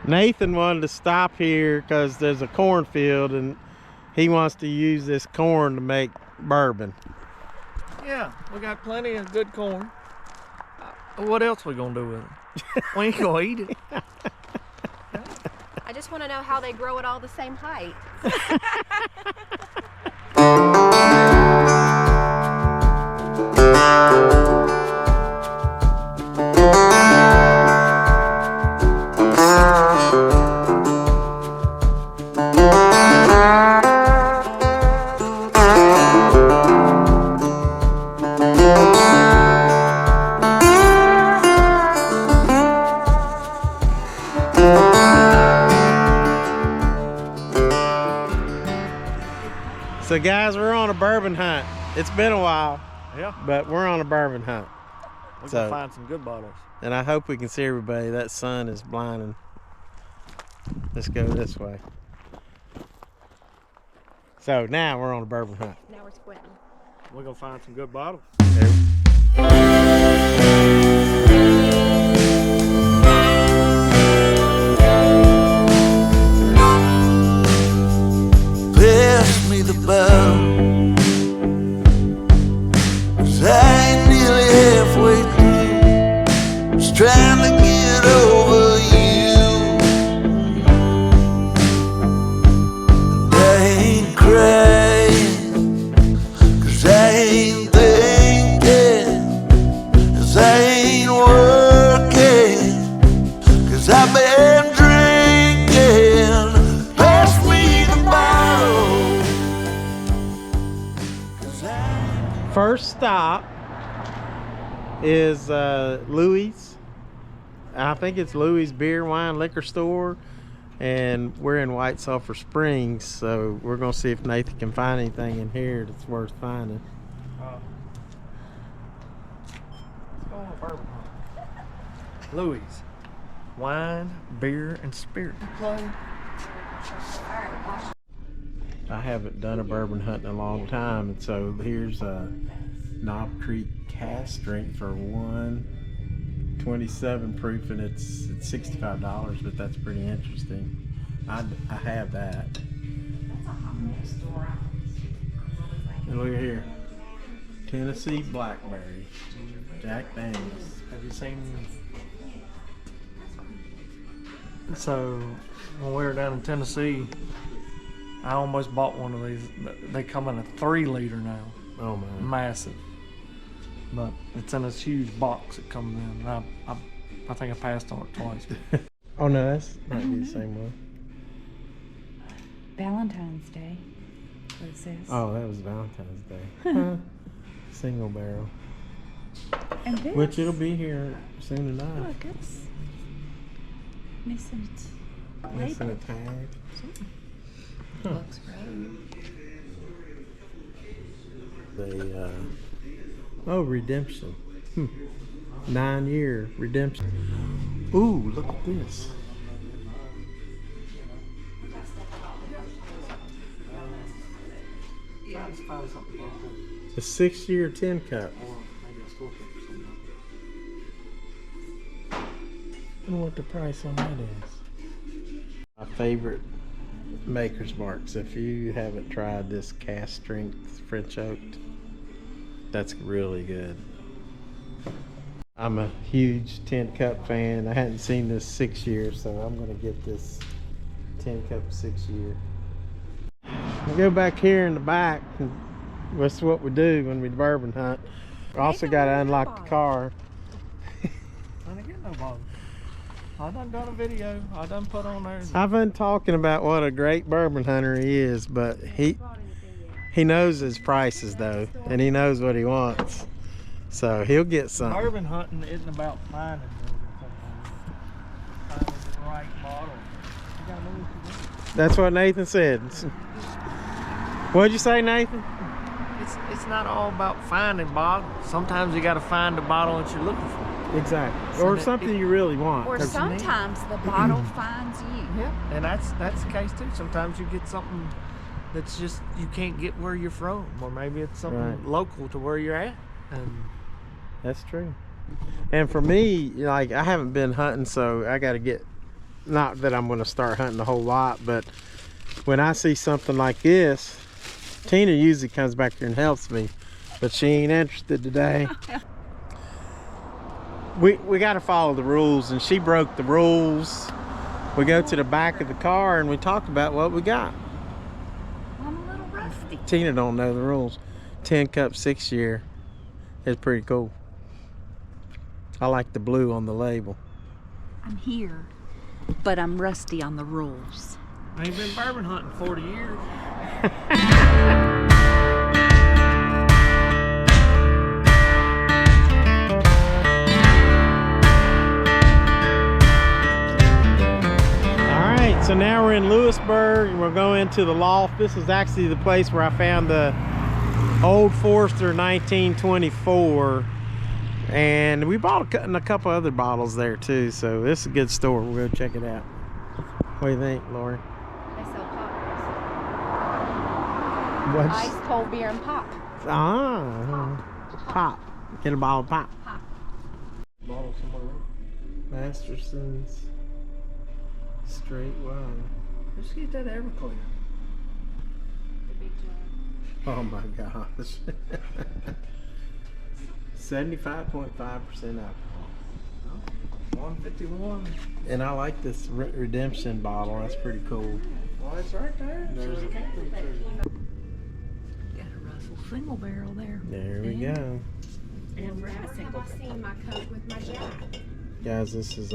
Nathan wanted to stop here because there's a cornfield and he wants to use this corn to make bourbon. Yeah, we got plenty of good corn. What else we gonna do with it? We ain't gonna eat it. I just want to know how they grow it all the same height. So guys, we're on a bourbon hunt. It's been a while, Yeah, but we're on a bourbon hunt. we can find some good bottles. And I hope we can see everybody. That sun is blinding. Let's go this way. So now we're on a bourbon hunt. Now we're squinting. We're gonna find some good bottles. Pass me the bottle, 'cause I ain't nearly halfway through, just trying to get over you. And I ain't crying, 'cause I ain't thinking, 'cause I ain't working, 'cause I've been drinking. Pass me the bottle, 'cause I... First stop is Louis. I think it's Louis Beer, Wine, Liquor Store. And we're in White Sulphur Springs, so we're gonna see if Nathan can find anything in here that's worth finding. Let's go on a bourbon hunt. Louis, wine, beer, and spirit. I haven't done a bourbon hunt in a long time, and so here's a Knob Creek cask strength for 127 proof, and it's $65, but that's pretty interesting. I have that. And look here, Tennessee Blackberry, Jack Daniels. Have you seen? So when we were down in Tennessee, I almost bought one of these. They come in a 3-liter now, Oh man. massive. But it's in this huge box that comes in. And I think I passed on it twice. Oh no, that's might be the same one. Valentine's Day. What it says. Oh, that was Valentine's Day. Single barrel. And this. Which it'll be here soon enough. Look, it's missing its Missing a label. tag. Looks great. The oh, redemption. 9-year redemption. Ooh, look at this. Yeah, I just found something like A 6-year tin cup. or maybe a store cup or something. I wonder what the price on that is. My favorite Maker's Marks. If you haven't tried this cast strength French oaked, that's really good. I'm a huge tin cup fan. I hadn't seen this 6-year, so I'm gonna get this tin cup 6-year. We go back here in the back, and that's what we do when we bourbon hunt. We also got to unlock the car. I didn't get no bottle. I done a video. I done put on there. I've been talking about what a great bourbon hunter he is, but he knows his prices though, and he knows what he wants, so he'll get something. Bourbon hunting isn't about finding the right bottle. You gotta know what you want. That's what Nathan said. What'd you say, Nathan? It's not all about finding bottles. Sometimes you got to find the bottle that you're looking for. Exactly. So Or that something you really want. Or 'cause sometimes the bottle finds you. Yeah, and that's the case too. Sometimes you get something that's just you can't get where you're from, or maybe it's something Right. local to where you're at. And That's true. And for me, like, I haven't been hunting, so I got to get not that I'm gonna start hunting a whole lot, but when I see something like this, Tina usually comes back here and helps me, but she ain't interested today. We got to follow the rules, and she broke the rules. We go to the back of the car and we talk about what we got. I'm a little rusty. Tina don't know the rules. 10 cup 6 year is pretty cool. I like the blue on the label. I'm here, but I'm rusty on the rules. I ain't been bourbon hunting 40 years. So now we're in Lewisburg and we're going to the Loft. This is actually the place where I found the old Forester 1924, and we bought a couple other bottles there too, so this is a good store. We'll go check it out. What do you think, Lori? They sell pop. What's Ice cold beer and pop. pop? Get a bottle of pop. Bottle somewhere. Masterson's straight wine. Let's get that Everclear. The big jug. Oh my gosh. 75.5% alcohol. 151. And I like this redemption bottle. That's pretty cool. Well, it's right there. There's a, Got a Russell single barrel there. there we go. And we're at a Have single I seen my coat with my jacket? Guys, this is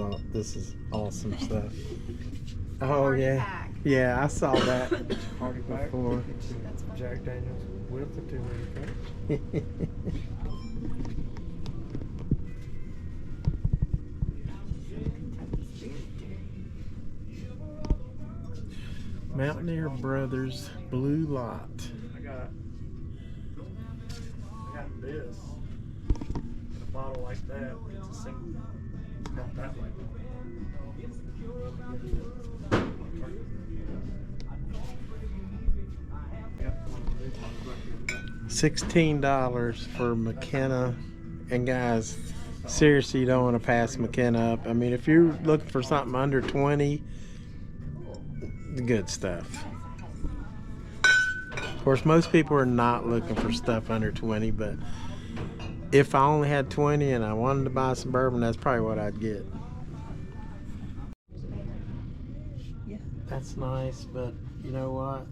awesome stuff. Oh Party yeah. pack. Yeah, I saw that Party pack. before. Jack Daniels with the 2 liter Mountaineer Brothers Blue Lot. I got this. In a bottle like that. It's a single. It's got that label. $16 for McKenna. And guys, seriously, you don't want to pass McKenna up. I mean, if you're looking for something under 20, the good stuff. Of course, most people are not looking for stuff under 20, but if I only had 20 and I wanted to buy some bourbon, that's probably what I'd get. Yeah. That's nice, but you know what?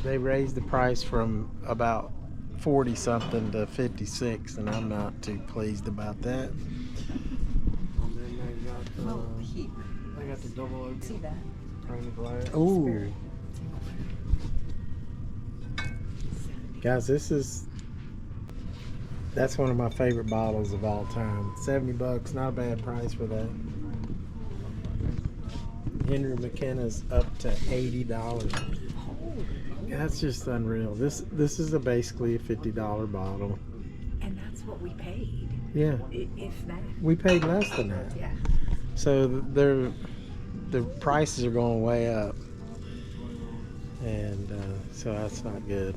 They raised the price from about 40 something to 56, and I'm not too pleased about that. And then they got Oh, here. they got the double oak See that? Rainy glass. Ooh. Guys, that's one of my favorite bottles of all time. $70, not a bad price for that. Henry McKenna's up to $80. That's just unreal. This is basically a $50 bottle. And that's what we paid. Yeah, If that. we paid less than that. Yeah. So the prices are going way up, and so that's not good.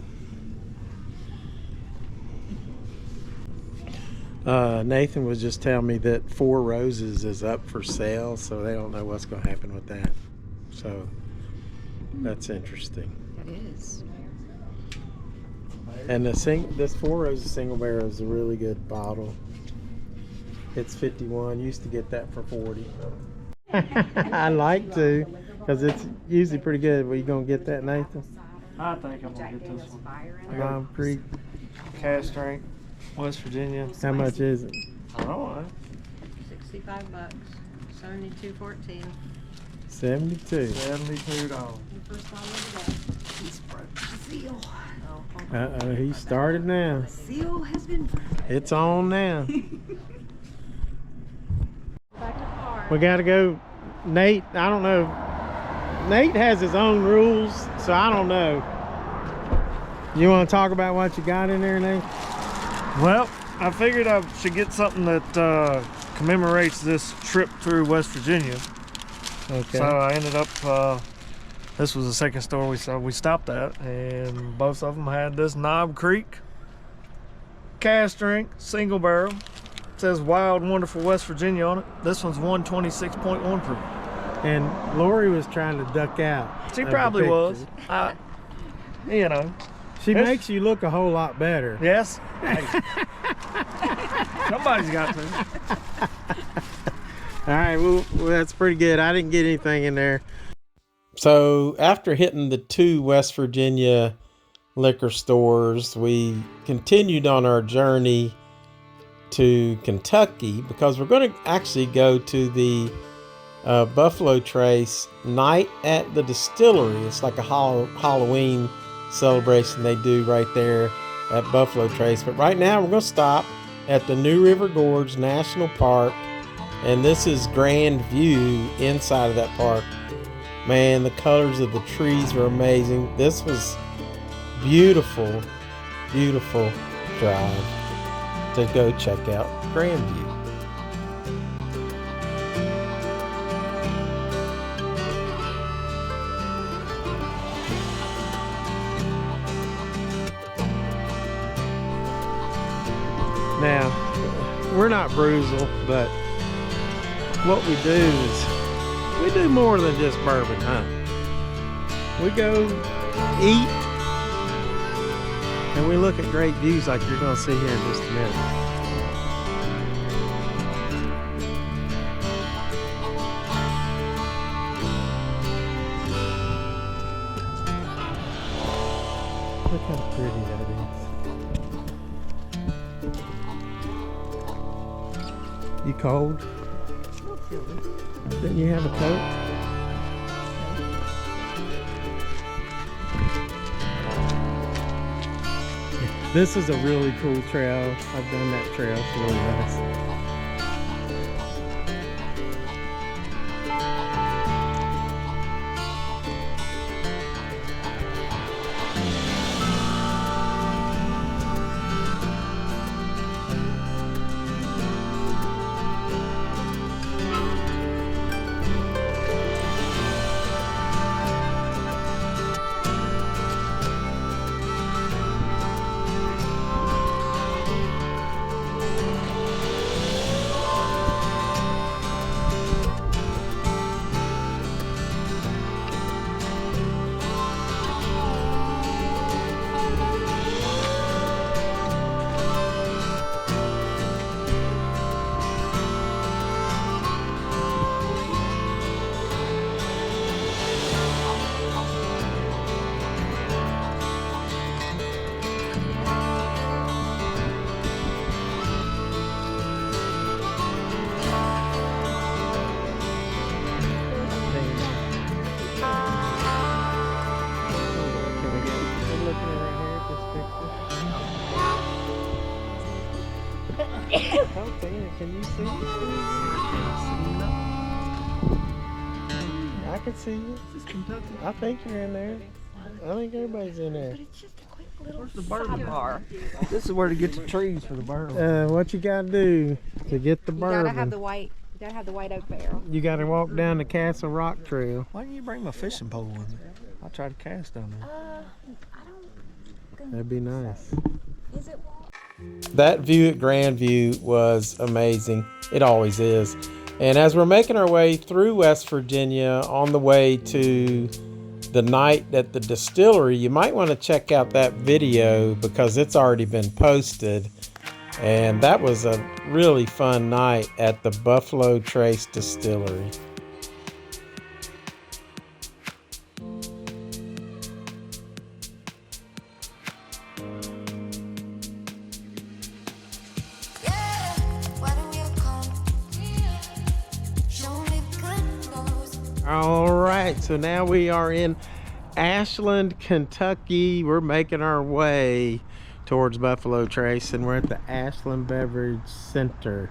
Nathan was just telling me that Four Roses is up for sale, so they don't know what's going to happen with that. So that's interesting. That is. And this Four Roses single barrel is a really good bottle. It's 51. Used to get that for 40. I like to, because it's usually pretty good. Well, you gonna get that, Nathan? I think I'm gonna get this one. Lime Creek. Cash strength, West Virginia. How much is it? I don't know. $65, 72.14. 72. $72. The first time of the day. He's broke the seal. Uh-oh, he started now. The seal has been broken. It's on now. Back to the car. We gotta go. Nate, I don't know. Nate has his own rules, so I don't know. You want to talk about what you got in there, Nate? Well, I figured I should get something that commemorates this trip through West Virginia. Okay. So I ended up, this was the second store we stopped at, and both of them had this Knob Creek cast strength single barrel It says Wild Wonderful West Virginia on it. This one's 126.1 proof. And Lori was trying to duck out. She of the probably was. picture. You know. She makes you look a whole lot better. Yes. Hey. Somebody's got to. All right, well, that's pretty good. I didn't get anything in there. So after hitting the 2 West Virginia liquor stores, we continued on our journey to Kentucky because we're going to actually go to the Buffalo Trace Night at the Distillery. It's like a Halloween celebration they do right there at Buffalo Trace. But right now we're going to stop at the New River Gorge National Park, and this is Grandview inside of that park. Man, the colors of the trees were amazing. This was beautiful, beautiful drive to go check out Grandview. Now, we're not Bruisel, but what we do is we do more than just bourbon hunt. We go eat and we look at great views like you're going to see here in just a minute. Look how pretty that is. You cold? Didn't you have a coat? This is a really cool trail. I've done that trail. It's really nice. Can you see? I can see you. I think you're in there. I think everybody's in there. Where's the bourbon bar? This is where to get the trees for the bourbon. What you gotta do to get the bourbon? You gotta have the white. You gotta have the white oak barrel. You gotta walk down the Castle Rock Trail. Why didn't you bring my fishing pole with me? I'll try to cast on there. I don't. That'd be nice. Is it? That view at Grandview was amazing. It always is. And as we're making our way through West Virginia on the way to the night at the distillery, you might want to check out that video because it's already been posted. And that was a really fun night at the Buffalo Trace Distillery. All right, so now we are in Ashland, Kentucky. We're making our way towards Buffalo Trace, and we're at the Ashland Beverage Center.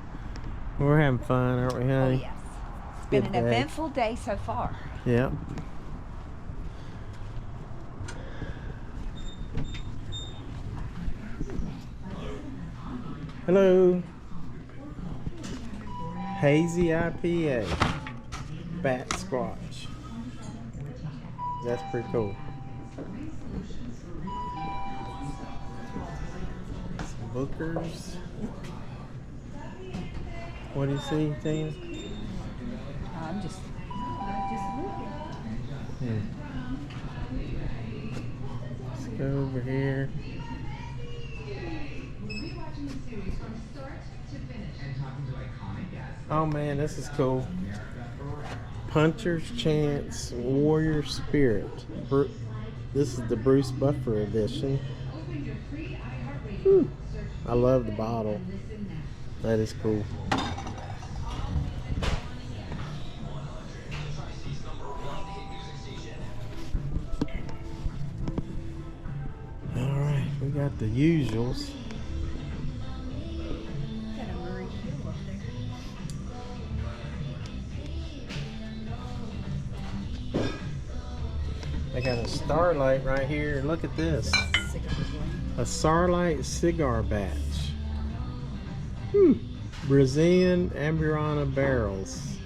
We're having fun, aren't we, honey? Oh, yes. It's been an eventful day so far. Yeah. Hello. Hazy IPA. Bat Squatch. That's pretty cool. Some Bookers. What do you see, Tina? I'm just Let's go over here. Oh man, this is cool. Puncher's Chance Warrior Spirit. This is the Bruce Buffer edition. Whew. I love the bottle. That is cool. Alright, we got the usuals. They got a Starlight right here. Look at this. A Starlight cigar batch. Brazilian Amburana barrels.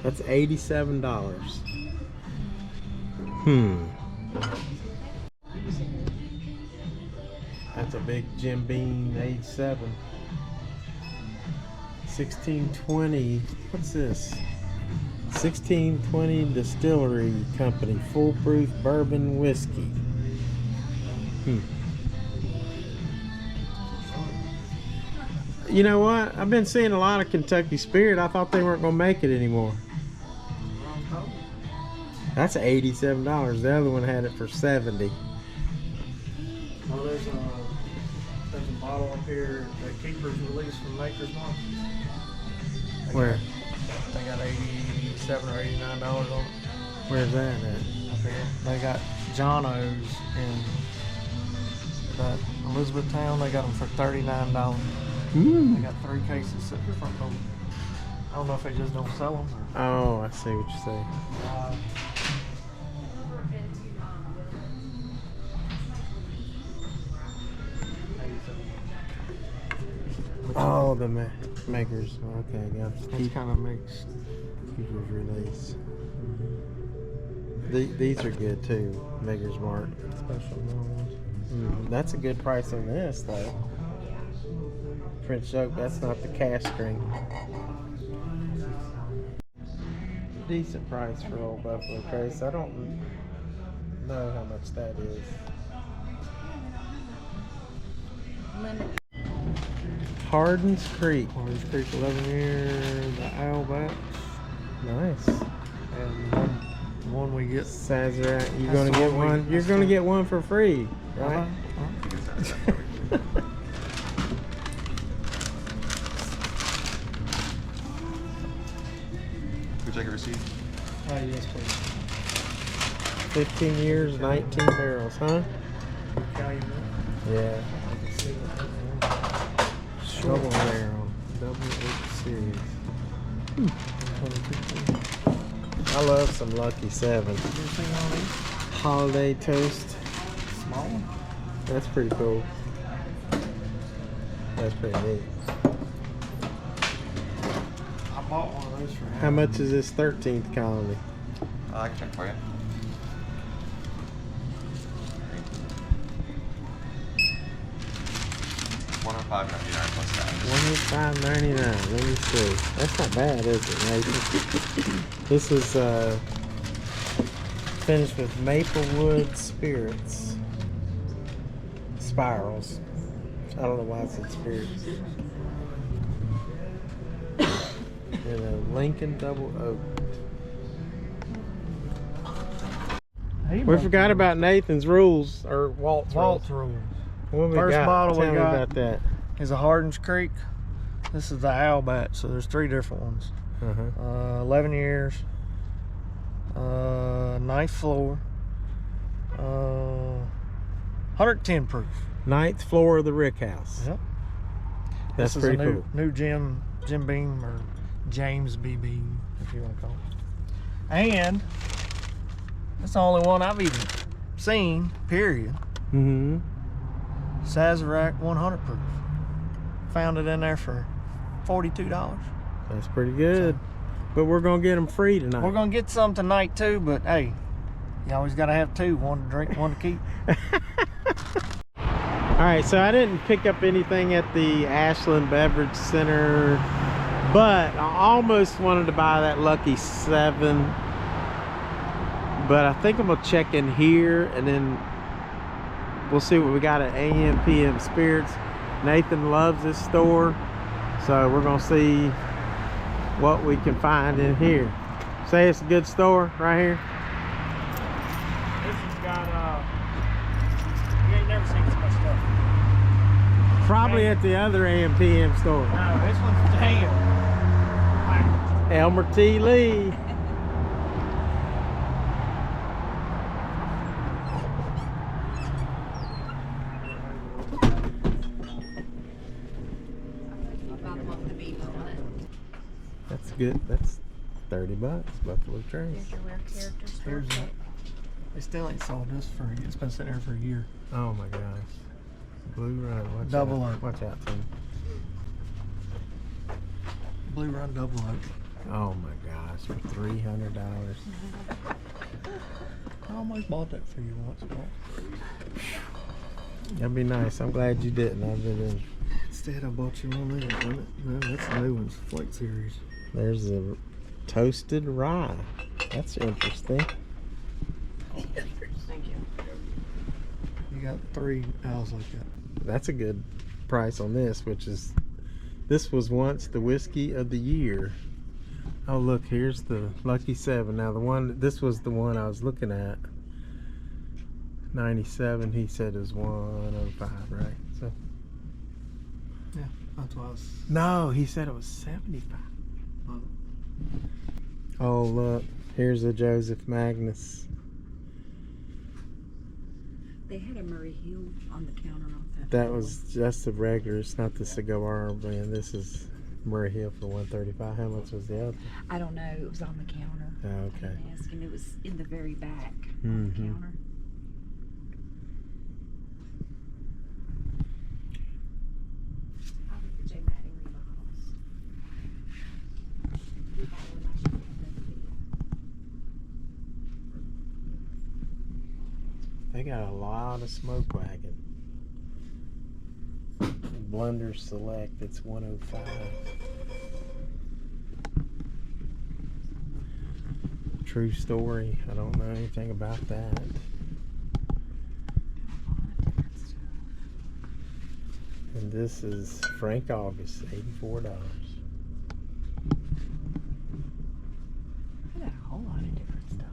That's $87. That's a big Jim Beam age 7. 1620. What's this? 1620 Distillery Company full proof bourbon whiskey. You know what? I've been seeing a lot of Kentucky Spirit. I thought they weren't gonna make it anymore. That's $87. The other one had it for $70. Oh, there's a bottle up here that Keeper's released from Maker's Mark. Where? They got $87 or $89 on it. Where's that at? Up here. They got John O's in that Elizabethtown. They got them for $39. They got 3 cases sitting in front of them. I don't know if they just don't sell them or. Oh, I see what you're saying. Oh, the makers. Okay, got It's kind of mixed. Keeper's release. These are good too. Maker's Mark. Special ones. That's a good price on this though. French oak. That's not the cast string. Decent price for Old Buffalo Trace. I don't know how much that is. Hardin's Creek. Hardin's Creek 11 years. The Owlbacks. Nice. And one we get. Sazerac. You're That's gonna the get one we- one. You're that's gonna the- get one for free, right? Can we check a receipt? Oh, yes, please. 15 years, 19 barrels, huh? Yeah. Double barrel. Double 8 series. I love some Lucky 7. Holiday Toast. Small one? That's pretty cool. That's pretty neat. I bought one of those for him. How much is this 13th colony? I can check for you. $105.99 plus tax. $105.99. Let me see. That's not bad, is it, Nathan? This is finished with Maplewood Spirits. Spirals. I don't know why I said spirits. And a Lincoln Double Oak. We forgot about Nathan's rules, or Walt's Walt's rules. rules. What we First got? bottle Tell we me got about that. is a Hardin's Creek. This is the Owlbat, so there's 3 different ones. 11 years. Ninth floor. 110 proof. Ninth floor of the Rick House. Yep. That's This pretty is a cool. new Jim Beam, or James B. Beam, if you want to call it. And that's the only one I've even seen, period. Mm-hmm. Sazerac 100 proof. Found it in there for $42. That's pretty good. But we're gonna get them free tonight. We're gonna get some tonight too, but hey, you always gotta have 2. One to drink, one to keep. Alright, so I didn't pick up anything at the Ashland Beverage Center, but I almost wanted to buy that Lucky 7. But I think I'm gonna check in here and then we'll see what we got at AMPM Spirits. Nathan loves this store, so we're gonna see what we can find in here. Say it's a good store right here. This has got, you ain't never seen so much stuff. Probably at the other AMPM store. No, this one's damn. Elmer T. Lee. That's good. That's $30. Buffalo Trace. Here's your rare characters. Here's that. They still ain't sold this for, it's been sitting there for a year. Oh my gosh. Blue Run. Watch Double out. oak. Watch out, Tim. Blue Run Double Oak. Oh my gosh. For $300. I almost bought that for you once. That'd be nice. I'm glad you didn't. I've been. Instead, I bought you one of these. No, that's the new ones. Flake Series. There's a toasted rye. That's interesting. Thank you. You got 3 owls like that. That's a good price on this, which is, this was once the whiskey of the year. Oh look, here's the Lucky 7. Now the one, this was the one I was looking at. 97, he said it was 105, right? So Yeah, that's why I was. no, he said it was 75. Oh look, here's a Joseph Magnus. They had a Murray Hill on the counter off that. That was just the regular, it's not the cigar blend. This is Murray Hill for 135. How much was the other? I don't know. It was on the counter. Oh, I okay. didn't ask him. It was in the very back on the counter. Probably the J. Matting remodels. They got a lot of smoke wagon. Blunder Select, it's 105. True Story, I don't know anything about that. And this is Frank August, $84. They got a whole lot of different stuff.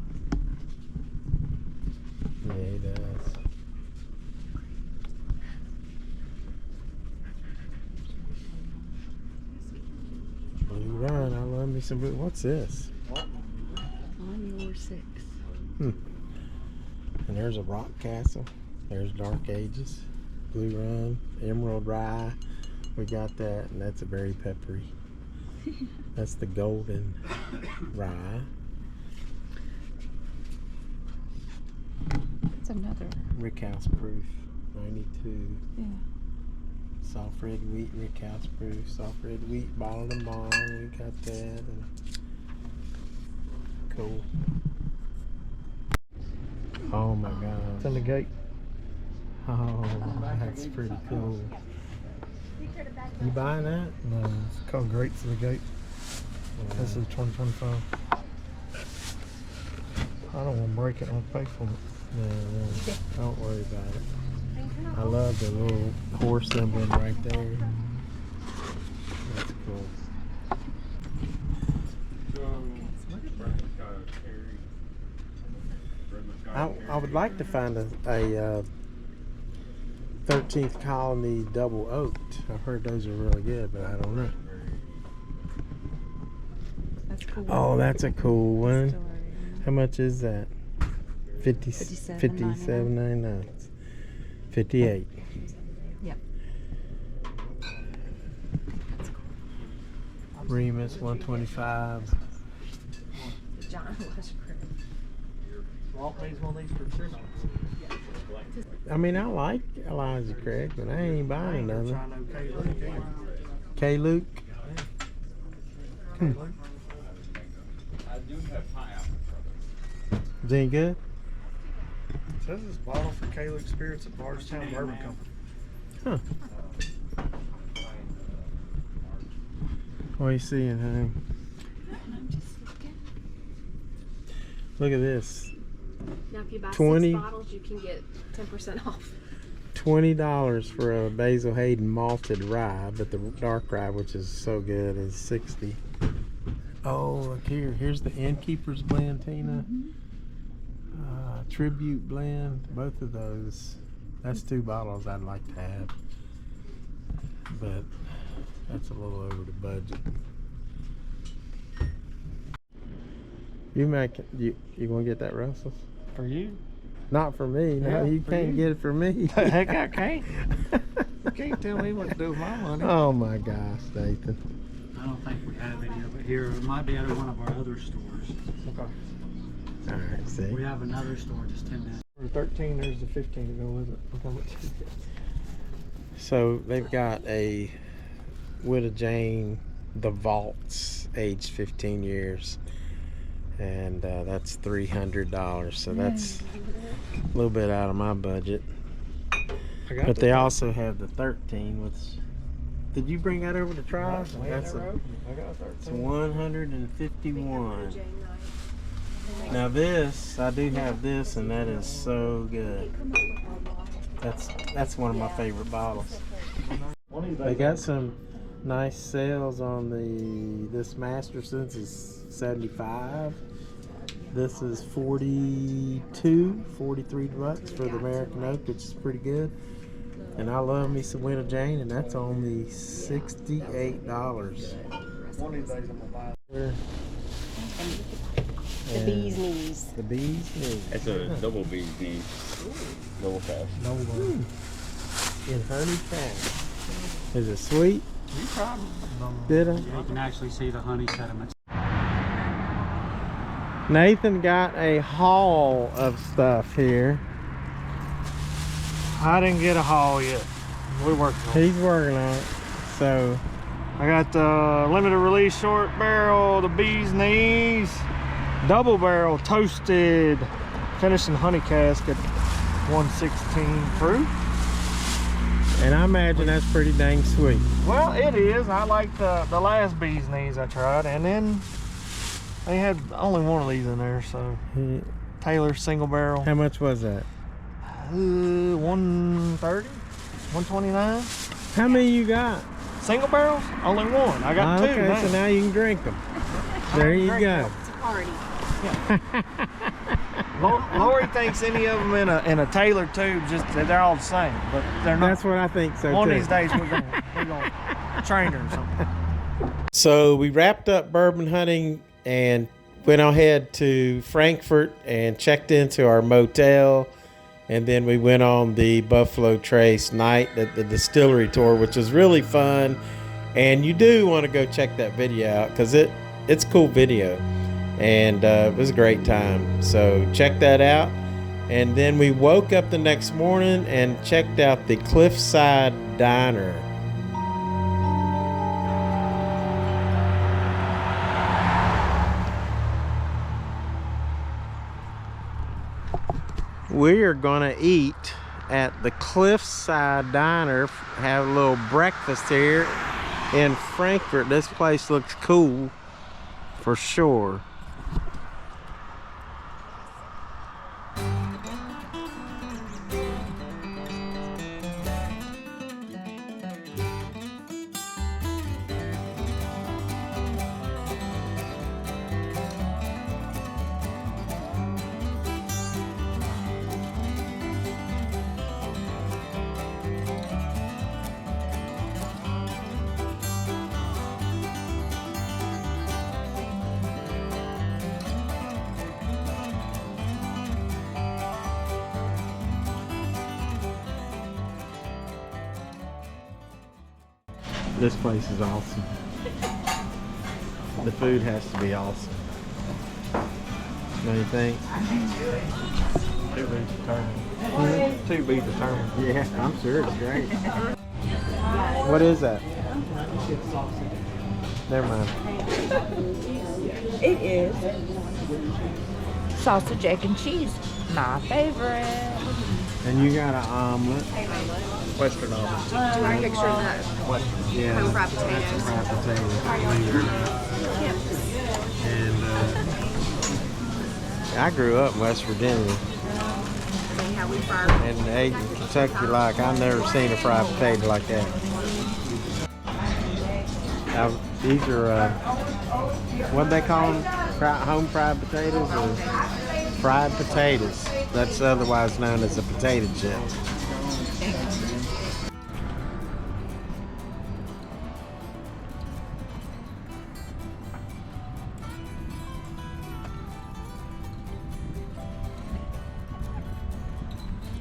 Yeah, he does. Blue Run, I love me some blue. What's this? On your 6. And there's a Rock Castle. There's Dark Ages. Blue Run, Emerald Rye. We got that, and that's a very peppery. That's the Golden Rye. It's another. Rickhouse Proof, 92. Yeah. Soft red wheat Rickhouse Proof. Soft red wheat bottled and bond. We got that. And cool. Oh my God. It's in the gate. Oh, that's pretty cool. You buying that? No, it's called Great for the Gate. This is 2025. I don't want to break it. I'll pay for it. No, don't worry about it. I love the little horse emblem right there. That's cool. I would like to find a 13th Colony Double Oaked. I've heard those are really good, but I don't know. That's cool. Oh, that's a cool one. Still already- How much is that? 57.99. 58. Yep. Remus 125. John was great. Walt needs one of these for Christmas. I mean, I like Elijah Craig, but I ain't buying another. Trying to okay Luke. K. Luke. Is any good? Says it's bottle for K Luke Spirits at Bardstown Bourbon Company. Huh. What are you seeing, honey? I'm just looking. Look at this. Now, if you buy 20 6 bottles, you can get 10% off. $20 for a Basil Hayden malted rye, but the dark rye, which is so good, is $60. Oh, look here. Here's the Innkeeper's blend, Tina. Tribute blend. Both of those. That's 2 bottles I'd like to have, but that's a little over the budget. You gonna get that, Russell? For you? Not for me. No, Yeah, you for can't you. get it for me. Heck, I can't. You can't tell me what to do with my money. Oh my gosh, Nathan. I don't think we have any of it here. It might be at one of our other stores. Okay. All right, see. We have another store just 10 minutes. For 13, there's the 15 to go with it. Look how much you get. So they've got a Widow Jane, the Vaults, aged 15 years, and that's $300. So that's a little bit out of my budget. But they also have the 13, which did you bring that over to try? That's it's 151. Now this, I do have this, and that is so good. That's one of my favorite bottles. They got some nice sales on this Masterson's is 75. This is 43 bucks for the American Oak, which is pretty good. And I love me some Widow Jane, and that's only $68. One of these days I'm gonna buy it. The bee's knees. The bee's knees. That's a double bee's knees. Double cash. No one. In honey cash. Is it sweet? You probably Did I? You can actually see the honey sediments. Nathan got a haul of stuff here. I didn't get a haul yet. We're working on it. He's working on it. So I got the limited release short barrel, the bee's knees, double barrel toasted, finishing honey cask at 116 proof. and I imagine that's pretty dang sweet. Well, it is. I like the last bee's knees I tried, and then they had only one of these in there, so Taylor single barrel. How much was that? 130, 129. How many you got? Single barrels? Only one. I got two okay, now. so now you can drink them. There you go. It's a party. Lori thinks any of them in a Taylor tube, just that they're all the same, but they're not. That's what I think so One too. of these days we're gonna train her or something. So we wrapped up bourbon hunting and went ahead to Frankfort and checked into our motel, and then we went on the Buffalo Trace night at the distillery tour, which was really fun. And you do want to go check that video out because it's a cool video, and it was a great time. So check that out. And then we woke up the next morning and checked out the Cliffside Diner. We are gonna eat at the Cliffside Diner, have a little breakfast here in Frankfort. This place looks cool for sure. This place is awesome. The food has to be awesome. What do you think? To be determined. To be determined. Yeah, I'm sure it's great. What is that? Never mind. It is sausage, egg, and cheese. My favorite. And you got an omelet. Western omelet. Do you want a picture of the Yeah. home fried potatoes? Fried potatoes. And I grew up in West Virginia. See how we fry. And ate in Kentucky like I've never seen a fried potato like that. Now, these are what they call them? Home fried potatoes or fried potatoes. That's otherwise known as a potato chip.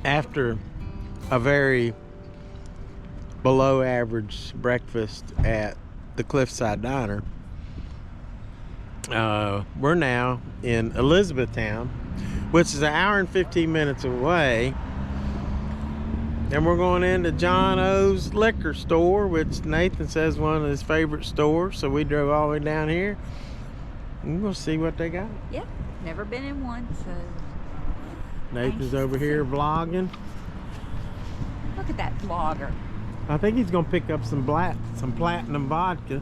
After a very below average breakfast at the Cliffside Diner, we're now in Elizabethtown, which is an hour and 15 minutes away, and we're going into John O's liquor store, which Nathan says is one of his favorite stores. So we drove all the way down here and we'll see what they got. Yeah, never been in one, so. Nathan's over here vlogging. Look at that vlogger. I think he's gonna pick up some platinum vodka.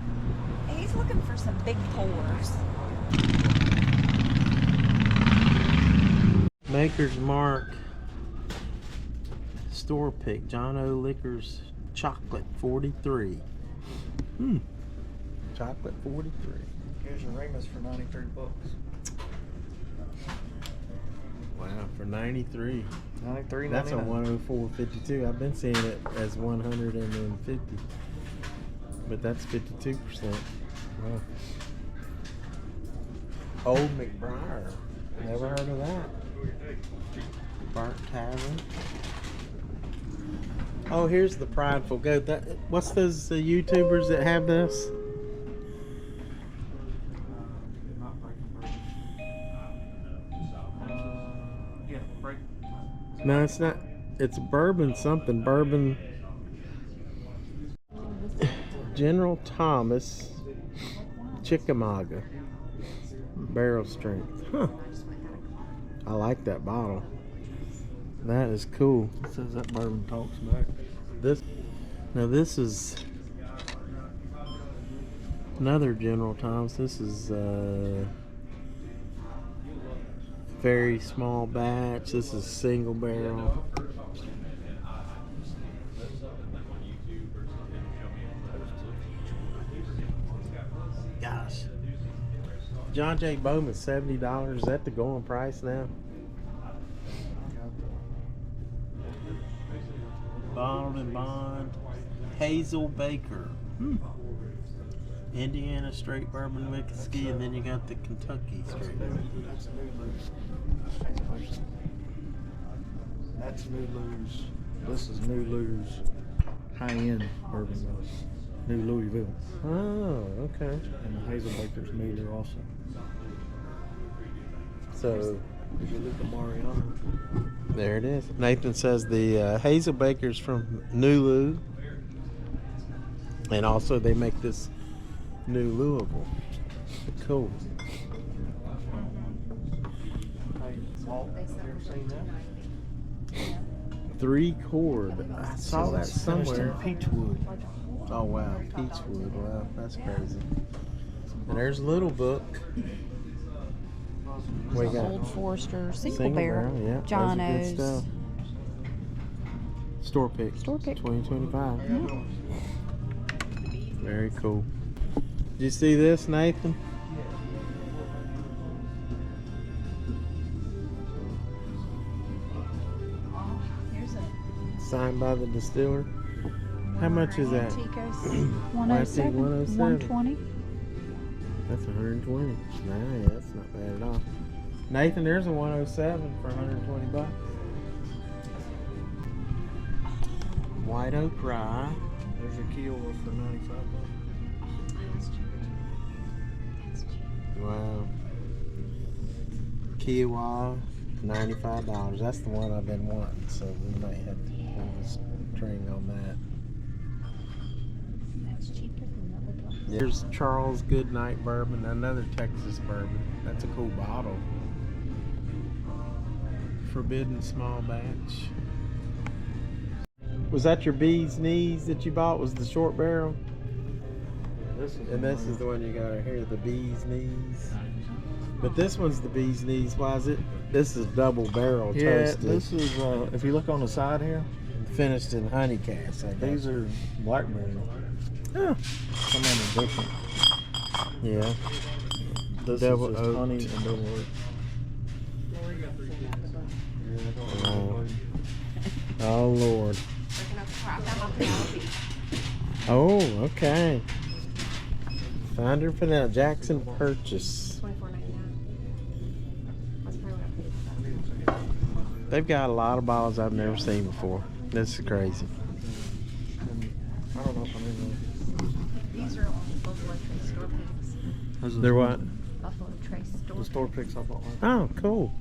He's looking for some big pours. Maker's Mark store pick, John O. Liquors Chocolate 43. Chocolate 43. Here's your Remus for 93 bucks. Wow, for 93. 93.99. That's a 104.52. I've been seeing it as 150, but that's 52%. Wow. Old McBriar. Never heard of that. Bart Tavern. Oh, here's the Prideful Goat. What's those YouTubers that have this? Yeah, break. No, it's not. It's Bourbon something. Bourbon. General Thomas Chickamauga. Barrel strength. Huh. I like that bottle. That is cool. It says that bourbon talks back. This is another General Thomas. This is very small batch. This is single barrel. Gosh. John J. Bowman, $70. Is that the going price now? Bottled and Bond. Hazel Baker. Indiana straight bourbon whiskey, and then you got the Kentucky straight bourbon. That's New Lou's. This is New Lou's high-end bourbon. New Louisville. Oh, okay. And the Hazel Baker's New there also. So If you look at Mariana. there it is. Nathan says the Hazel Baker's from New Lou, and also they make this New Louisville. Cool. Three chord. I saw that somewhere. Peachwood. Oh wow, Peachwood. Wow, that's crazy. And there's Little Book. We got Old Forester, single barrel, yeah. John those are good O's. stuff. Store pick. Store pick. 2025. Very cool. Did you see this, Nathan? Here's a Signed by the distiller. How much is that? Antico's Why is it 107, 107? 120. That's 120. Nah, that's not bad at all. Nathan, there's a 107 for 120 bucks. White Oak Rye. There's your Kiowa for 95 bucks. Wow. Kiowa, $95. That's the one I've been wanting, so we might have to pull the string on that. That's cheaper than the other one. Here's Charles Goodnight Bourbon, another Texas bourbon. That's a cool bottle. Forbidden small batch. Was that your bee's knees that you bought? Was the short barrel? This is And this is the one you got right here, the bee's knees. But this one's the bee's knees. Why is it? This is double barrel toasted. This is, if you look on the side here, finished in honey cast. these are blackberry. Huh. Some of them are different. Yeah. This Double is just oaked. honey and double oak. Oh Lord. I found my Penelope. Oh, okay. Find her for now. Jackson Purchase. $24.99. That's probably what I paid. They've got a lot of bottles I've never seen before. This is crazy. I don't know if I'm in These are all Buffalo Trace store picks. the. They're what? Buffalo Trace store. The store picks I bought one. Oh, cool.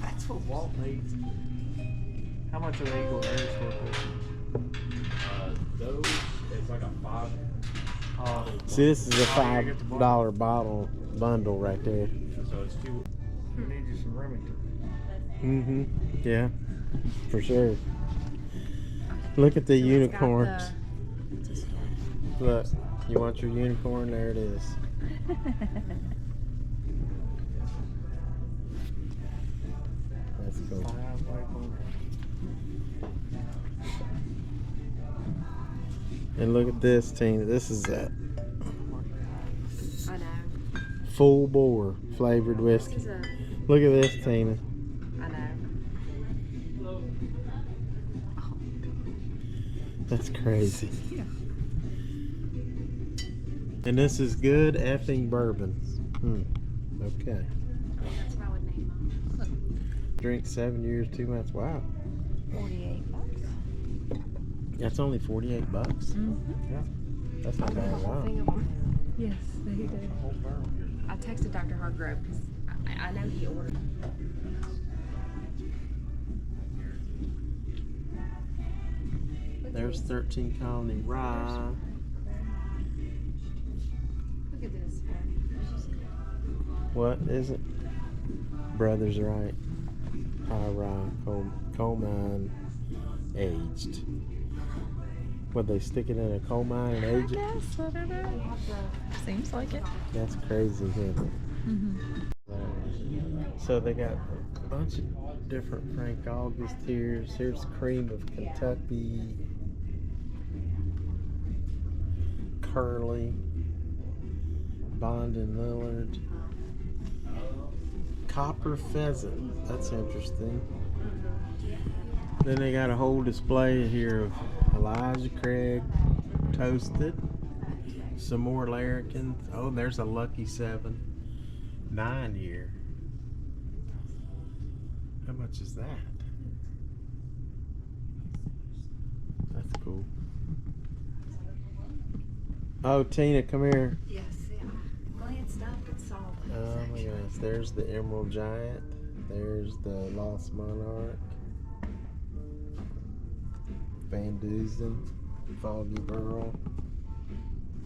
That's what Walt needs. How much are they Eagle Air store picks? Those, it's like a 5. See, this is a $5 bottle bundle right there. So it's 2. You need you some Remington. Mm-hmm. Yeah, for sure. Look at the unicorns. Look, you want your unicorn? There it is. That's cool. And look at this, Tina. This is a I know. full bore flavored whiskey. This is a, Look at this, Tina. I know. That's crazy. And this is good effing bourbon. Okay. That's what I would name them. Drink 7 years, 2 months. Wow. $48. That's only $48. Yeah. That's not bad at all. Thing of them. Yes, they do. Whole barrel. I texted Dr. Hargrove because I know he ordered. There's 13 Colony Rye. Look at this. What is it? Brothers Right. High Rye. Coleman aged. Would they stick it in a coal mine and age it? Yes, I don't know. Seems like it. That's crazy, isn't it? So they got a bunch of different Frank August tiers. Here's Cream of Kentucky, Curly, Bond and Lillard, Copper Pheasant. That's interesting. Then they got a whole display here of Elijah Craig toasted, some more larrikins. Oh, there's a Lucky 7 9-year. How much is that? That's cool. Oh, Tina, come here. Yes, yeah. Glanced up and saw it. Oh my gosh, there's the Emerald Giant. There's the Lost Monarch. Van Dusen, Foggy Burl.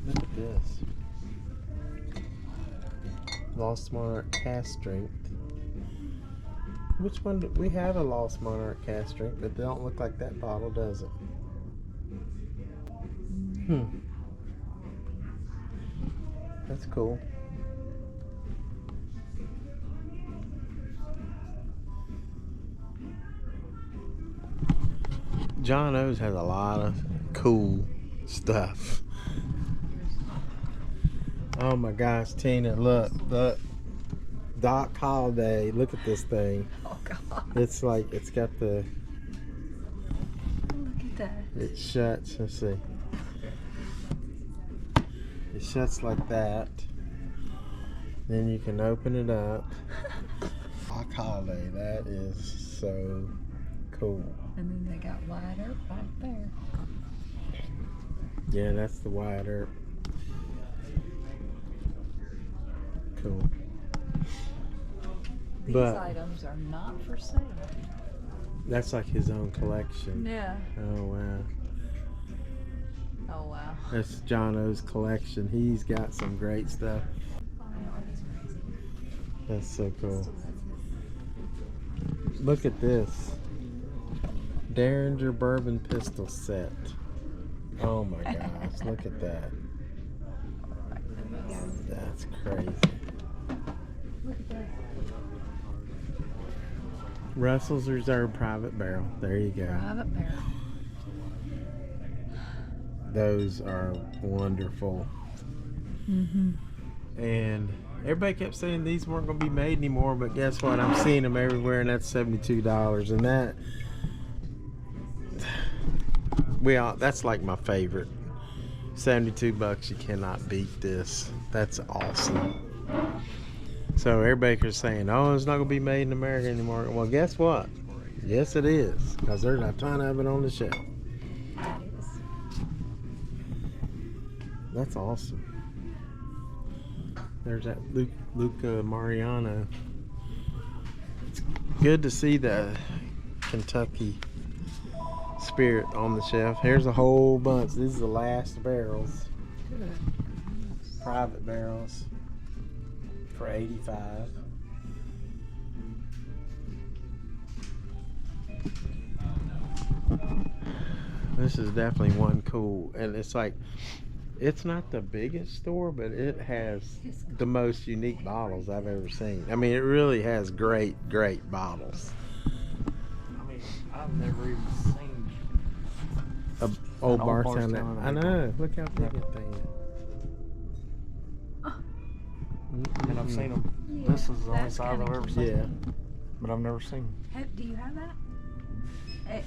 Look at this. Lost Monarch Cast Strength. Which one? We have a Lost Monarch Cast Strength, but they don't look like that bottle, does it? That's cool. John O's has a lot of cool stuff. Oh my gosh, Tina, look, Doc Holliday, look at this thing. Oh God. It's like, it's got the, Look at that. it shuts, let's see. It shuts like that. Then you can open it up. Doc Holliday, that is so cool. And then they got wide earth right there. Yeah, that's the wide earth. Cool. These But items are not for sale. that's like his own collection. Yeah. Oh wow. Oh wow. That's John O's collection. He's got some great stuff. That's so cool. Look at this. Derringer Bourbon pistol set. Oh my gosh, look at that. That's crazy. Russell's Reserve Private Barrel. There you go. Private barrel. Those are wonderful. Mm-hmm. And everybody kept saying these weren't going to be made anymore, but guess what? I'm seeing them everywhere, and that's $72. And that's like my favorite. $72, you cannot beat this. That's awesome. So everybody was saying, oh, it's not going to be made in America anymore. Well, guess what? Yes, it is, because there's a ton of it on the shelf. That's awesome. There's that Luca Mariano. It's good to see the Kentucky spirit on the shelf. Here's a whole bunch. These are the last barrels. Private barrels for $85. This is definitely one cool, and it's like, it's not the biggest store, but it has the most unique bottles I've ever seen. I mean, it really has great bottles. I mean, I've never even seen A old An bar old sound. Barstown. I know. Look how big that thing is. I mean, I've seen them. This is the only size I've ever seen. Yeah. But I've never seen them. Do you have that? Have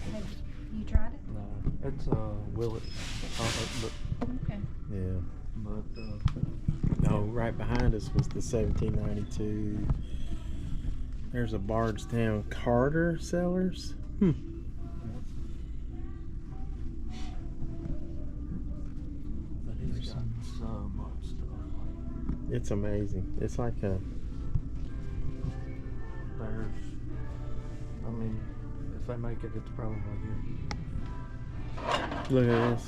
you tried it? No, it's Willet. Okay. Yeah. But No, right behind us was the 1792. There's a Bardstown Carter Cellars. but he's got so much stuff. It's amazing. It's like a. I mean, if they make it, it's probably good. Look at this.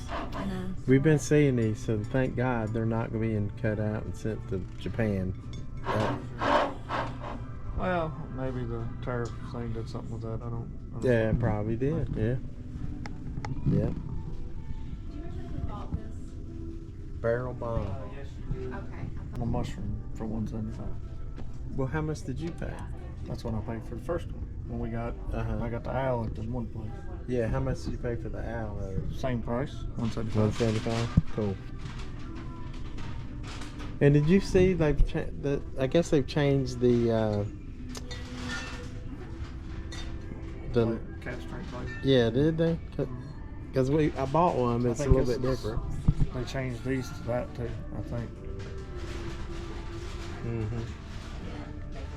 We've been seeing these, so thank God they're not going to be cut out and sent to Japan. Well, maybe the tariff thing did something with that. I don't Yeah, it probably did. Yeah. Yeah. Barrel bomb. Okay. A mushroom for $175. Well, how much did you pay? That's what I paid for the first one. When we got, Uh-huh. I got the owl at the one place. Yeah, how much did you pay for the owl? Same price, $175. $175. Cool. And did you see I guess they've changed the Cat strength light. yeah, did they? Because I bought one, but it's a little bit different. They changed these to that too, I think. Mm-hmm.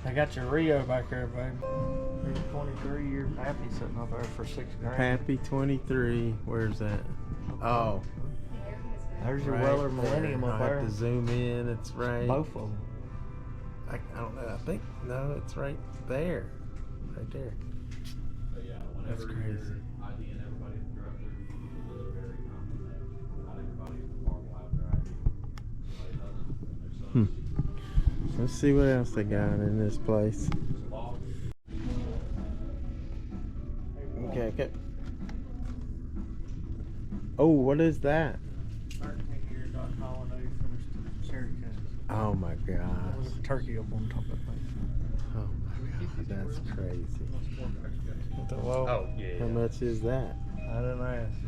I got your Rio back there, babe. There's 23 year Happy sitting up there for $6,000. Happy 23. Where's that? Oh, There's your right Weller there. Millennium up I there. have to zoom in. It's right. Both of them. I don't know. I think no, it's right there. Right there. But yeah, whenever That's crazy. you're IDing everybody at the drive-thru, it's very common that not everybody at the bar will have their ID. Somebody doesn't, and there's some Let's see what else they got in this place. Loft. Okay. Oh, what is that? 13 year Doc Holiday finished the cherry case. Oh my There's gosh. a turkey up on top of that thing. Oh my god, that's crazy. Well, Oh, yeah. How much is that? I didn't ask.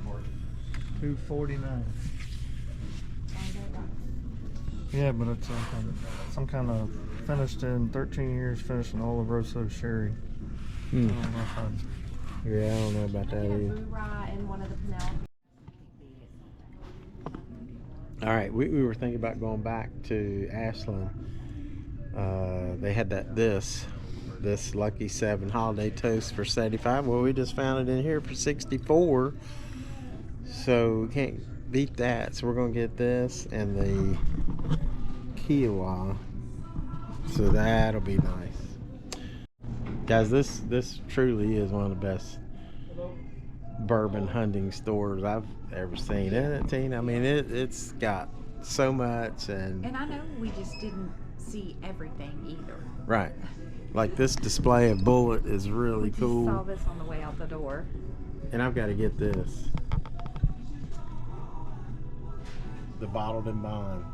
$249. Yeah, but it's some kind of finished in 13 years, finished in Oloroso sherry. I don't know if Yeah, I don't know about that Yeah, either. Blue Rye and one of the Penelope. All right, we were thinking about going back to Ashland. They had this Lucky 7 holiday toast for $75. Well, we just found it in here for $64. So we can't beat that. So we're gonna get this and the Kiowa. So that'll be nice. Guys, this truly is one of the best bourbon hunting stores I've ever seen, isn't it, Tina? I mean, it's got so much and And I know we just didn't see everything either. right. Like this display of Bullet is really We cool. just saw this on the way out the door. And I've got to get this. The bottled in bond.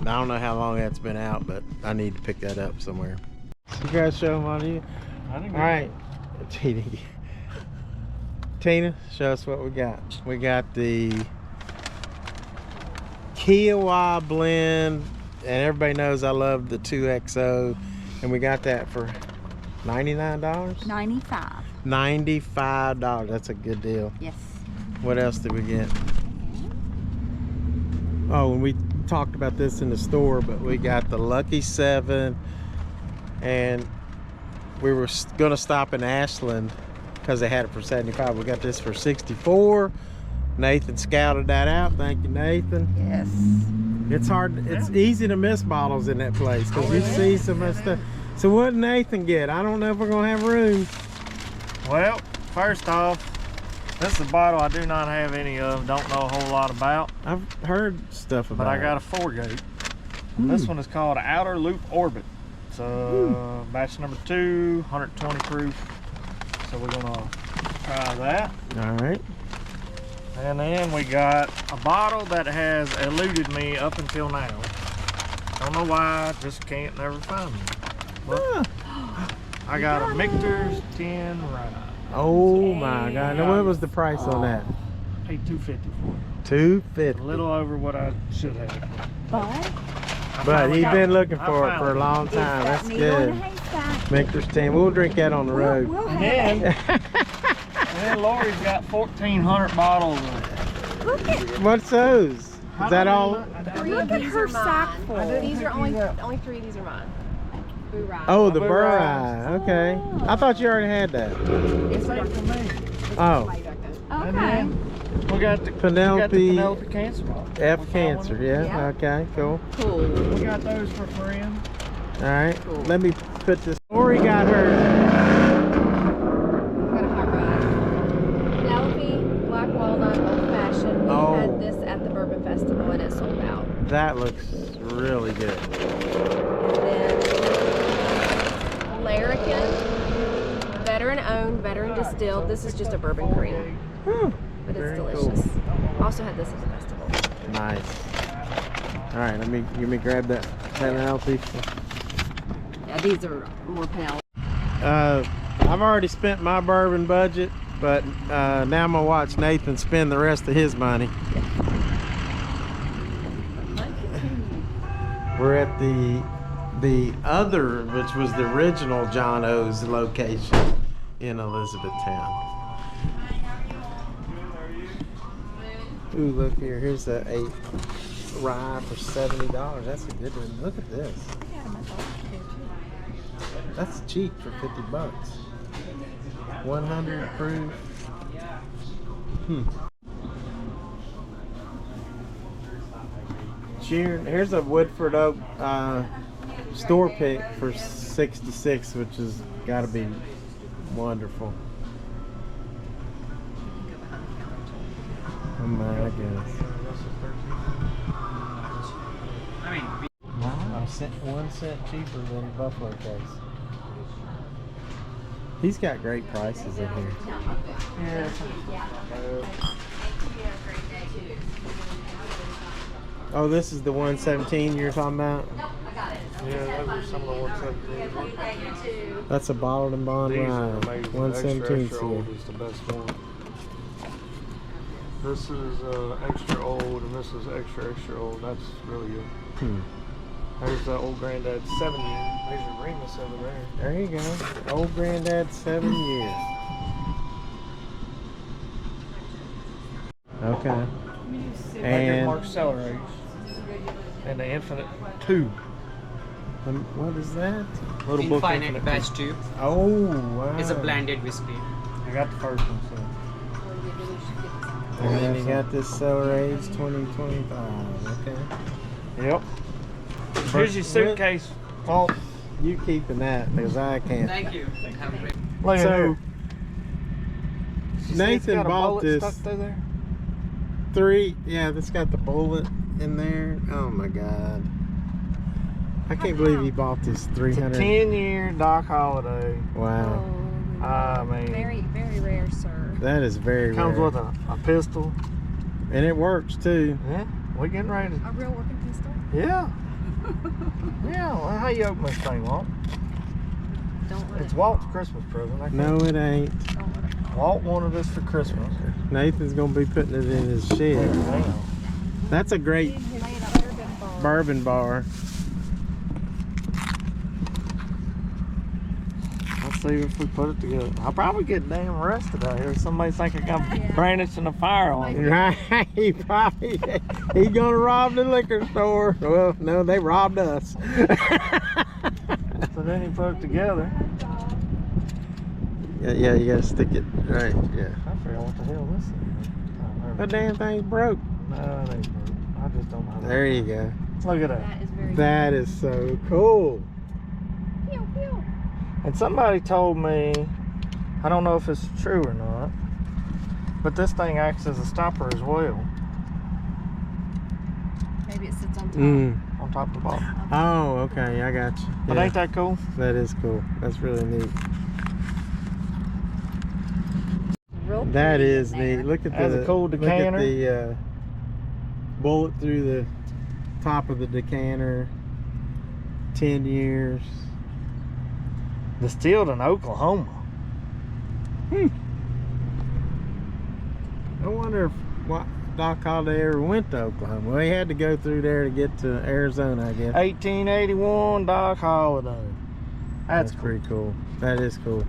I don't know how long that's been out, but I need to pick that up somewhere. You guys show them on you? I didn't All right. Tina, show us what we got. We got the Kiowa blend, and everybody knows I love the 2XO, and we got that for $99? $95. $95. That's a good deal. Yes. What else did we get? Oh, and we talked about this in the store, but we got the Lucky 7, and we were gonna stop in Ashland because they had it for 75. We got this for 64. Nathan scouted that out. Thank you, Nathan. Yes. It's hard. It's easy to miss bottles in that place because you see so much stuff. So what did Nathan get? I don't know if we're gonna have room. Well, first off, this is a bottle I do not have any of, don't know a whole lot about. I've heard stuff about But I got a it. 4-gate. This one is called Outer Loop Orbit. It's batch number 2, 120 proof. So we're gonna try that. All right. And then we got a bottle that has eluded me up until now. Don't know why, just can't never find me. But I got a Michter's 10 Rye. Oh my God! Now what was the price on that? Paid $2.50 for it. $2.50. A little over what I should have. But he's been looking for it for a long time. That's good. Michter's 10. We'll drink that on the road. And then Lori's got 1,400 bottles of it. What's those? Is that all? Look at her sack full. These are only 3 of these are mine. Hoorah. Oh, the Burreye. Okay. I thought you already had that. It's right for me. Oh. And then we got the Penelope Cancer bottle. F Cancer. Yeah. Okay. Cool. Cool. We got those for friends. All right. Let me put this. Lori got her. Got a hot rod. Penelope, Black Walnut, Old Fashioned. We had this at the Bourbon Festival and it sold out. That looks really good. Then Larrikin, veteran owned, veteran distilled. This is just a bourbon cream, but it's delicious. Also had this at the festival. Nice. All right. Let me grab that Penelope. Yeah, these are more Penelope. I've already spent my bourbon budget, but now I'm gonna watch Nathan spend the rest of his money. We're at the other, which was the original John O's location in Elizabethtown. Ooh, look here. Here's a 8 rye for $70. That's a good one. Look at this. That's cheap for $50. 100 proof. Cheers. Here's a Woodford Oak store pick for $66, which has got to be wonderful. Oh my goodness. A cent, 1 cent cheaper than Buffalo Case. He's got great prices in here. Oh, this is the 117 you're talking about? Yeah, those are some of the 117. That's a bottled and bond These are rye. amazing. 117 Extra old is the best one. This is extra old, and this is extra old. That's really good. There's the old granddad 7 year. There's your Remus over there. There you go. Old granddad 7 years. Okay. And Mark Cellar Age. And the Infinite 2. what is that? Little book Infinite Batch 2. Oh, wow. It's a blended whiskey. I got the first one, so. And then you got this Cellar Age 2025. Okay. Yep. Here's your suitcase. Well, you keeping that because I can't. Thank you. Have a great Look at So, her. Nathan bought this Stuck through there? 3. Yeah, that's got the bullet in there. Oh my God. I can't believe he bought this 300. It's a 10-year Doc Holliday. Wow. I mean, Very, very rare, sir. That is very comes rare. with a pistol. And it works too. Yeah, we getting ready. A real working pistol? Yeah. Yeah, well, how you open this thing, Walt? Don't let It's it Walt's fall. Christmas present. I No, can't- it ain't. Don't let it fall. Walt wanted this for Christmas. Nathan's gonna be putting it in his shed. Damn. That's a great He made a bourbon bar. bourbon bar. Let's see if we put it together. I'll probably get damn arrested out here. Somebody think I'm brandishing a fire on me. Right, he probably he's gonna rob the liquor store. Well, no, they robbed us. So then he put it together. Yeah, you gotta stick it right. Yeah. I forgot what the hell this is. Oh, there we That go. damn thing's broke. No, it ain't broke. I just don't know how to- There you go. Look at that. That is very That is so cool. Pew, pew. And somebody told me, I don't know if it's true or not, but this thing acts as a stopper as well, Maybe it sits on top. on top of the bottle. Oh, okay, I got you. But Yeah, ain't that cool? that is cool. That's really neat. Real That pretty is in there. neat. Look at Has the a cool Look at decanter. the bullet through the top of the decanter. 10 years. Distilled in Oklahoma. I wonder if Doc Holliday ever went to Oklahoma. Well, he had to go through there to get to Arizona, I guess. 1881 Doc Holliday. That's cool. pretty cool. That is cool.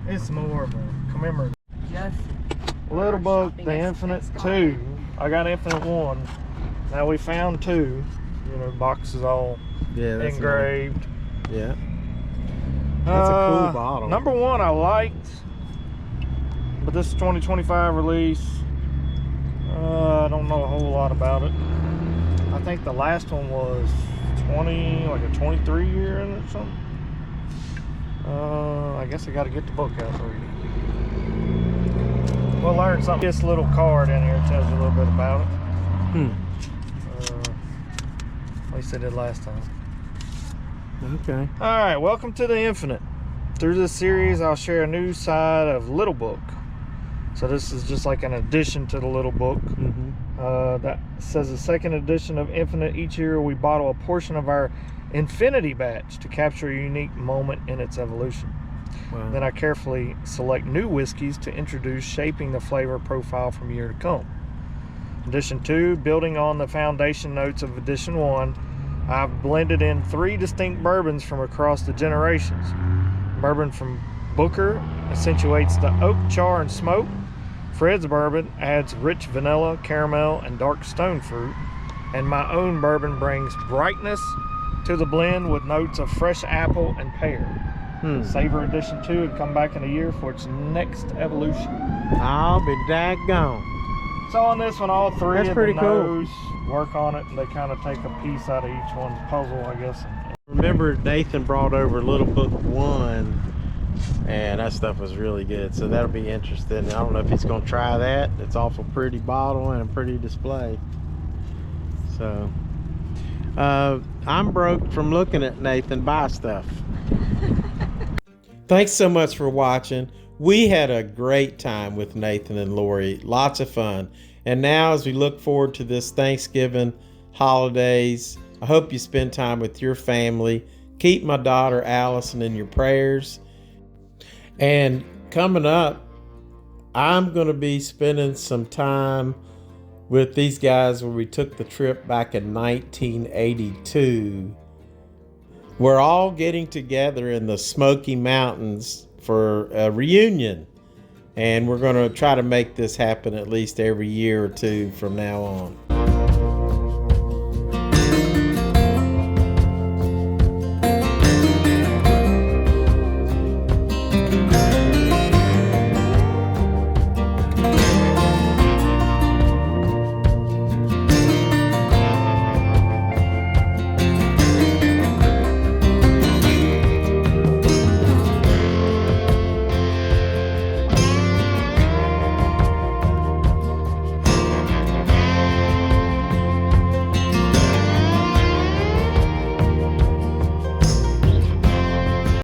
It's more of a commemorative. Little Book, the Infinite 2. I got Infinite 1. Now we found 2. You know, boxes all Yeah, that's engraved. Yeah. That's a cool bottle. Number 1 I liked, but this is 2025 release. I don't know a whole lot about it. I think the last one was 20, like a 23 year in or something. I guess I got to get the book out for you. We'll learn something. This little card in here tells you a little bit about it. At least I did last time. Okay. All right, welcome to the Infinite. Through this series, I'll share a new side of Little Book. So this is just like an addition to the Little Book. That says the second edition of Infinite. Each year we bottle a portion of our Infinity batch to capture a unique moment in its evolution. Wow. Then I carefully select new whiskeys to introduce, shaping the flavor profile from year to come. Edition 2, building on the foundation notes of Edition 1, I've blended in 3 distinct bourbons from across the generations. Bourbon from Booker accentuates the oak, char, and smoke. Fred's bourbon adds rich vanilla, caramel, and dark stone fruit. And my own bourbon brings brightness to the blend with notes of fresh apple and pear. Savor Edition 2 would come back in a year for its next evolution. I'll be daggone. So on this one, all 3 That's of pretty the cool. nose work on it, and they kind of take a piece out of each one's puzzle, I guess. Remember, Nathan brought over Little Book 1, and that stuff was really good. So that'll be interesting. I don't know if he's going to try that. It's awful pretty bottle and a pretty display. So, I'm broke from looking at Nathan buy stuff. Thanks so much for watching. We had a great time with Nathan and Lori. Lots of fun. And now as we look forward to this Thanksgiving holidays, I hope you spend time with your family. Keep my daughter Allison in your prayers. And coming up, I'm going to be spending some time with these guys where we took the trip back in 1982. We're all getting together in the Smoky Mountains for a reunion. And we're going to try to make this happen at least every year or two from now on.